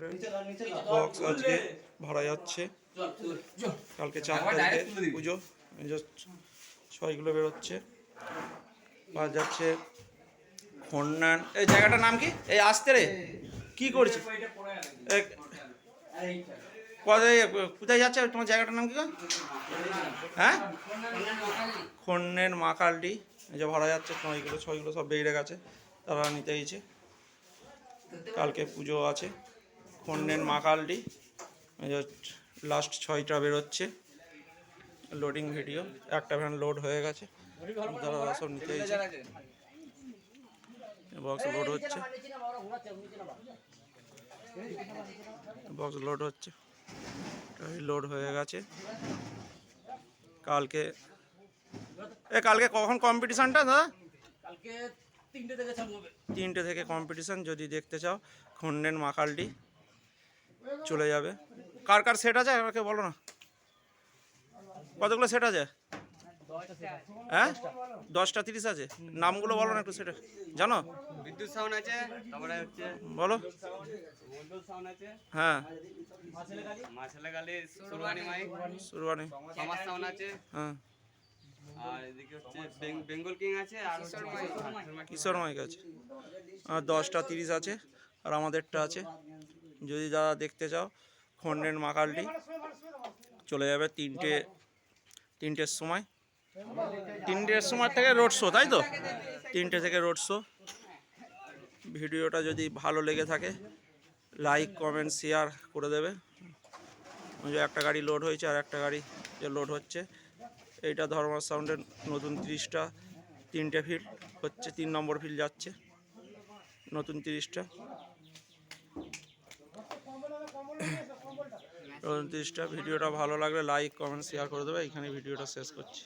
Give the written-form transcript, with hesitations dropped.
সাউন্ডের বক্স আজকে ভাড়া যাচ্ছে। কালকে 4 তারিখে পুজো, ছয়গুলো বেরোচ্ছে। আর যাচ্ছে খন্নান। এই জায়গাটার নাম কি? এই আসতে রে কি করছে? কোথায় যাচ্ছে তোমার জায়গাটার নাম কি? হ্যাঁ, খন্নের মা কালটি। এই যে ভাড়া যাচ্ছে, ছয়গুলো সব বেরিয়ে গেছে, তারা নিতে গেছে। কালকে পুজো আছে। খন্নের মা কালটি লাস্ট 6টা বেরোচ্ছে। লোডিং ভিডিও, একটা ভ্যান লোড হয়ে গেছে, তারা সব নিতে গেছে। বক্স লোড হচ্ছে, বক্স লোড হচ্ছে, লোড হয়ে গেছে। কালকে কখন কম্পিটিশনটা দাদা? কালকে 3টে থেকে চালু হবে। 3টে থেকে কম্পিটিশন। যদি দেখতে চাও খন্ডেন মাকালটি চলে যাবে। কার কার সেট আছে আমাকে বলো না, কতগুলো সেট আছে? হ্যাঁ, 10টা 30 আছে। নামগুলো বলো না একটু, সেটা জানো? বিদ্যুৎ সাউন্ড আছে, তারপরে হচ্ছে বলো। মন্ডল সাউন্ড আছে, হ্যাঁ, মাছেলে গালি সুরবানি মাইক, সুরবানি। সমাজ সাউন্ড আছে, হ্যাঁ, আর এদিকে হচ্ছে বেঙ্গল কিং আছে, আর কিশোর মাইক আছে। আর 10টা 30 আছে, আর আমাদেরটা আছে। যদি দাদা দেখতে চাও খন্ডেন মাকালটি চলে যাবে 3টের সময়। 3টের সময় থেকে রোড শো, তাই তো? 3টে থেকে রোড শো। ভিডিওটা যদি ভালো লেগে থাকে লাইক কমেন্ট শেয়ার করে দেবে। যে একটা গাড়ি লোড হয়েছে আর একটা গাড়ি যে লোড হচ্ছে। এইটা ধর্মার সাউন্ডের নতুন 30টা, 3টে ফিল্ড হচ্ছে, 3 নম্বর ফিল্ড যাচ্ছে নতুন 30টা, নতুন 30টা। ভিডিওটা ভালো লাগলে লাইক কমেন্ট শেয়ার করে দেবে। এখানে ভিডিওটা শেষ করছি।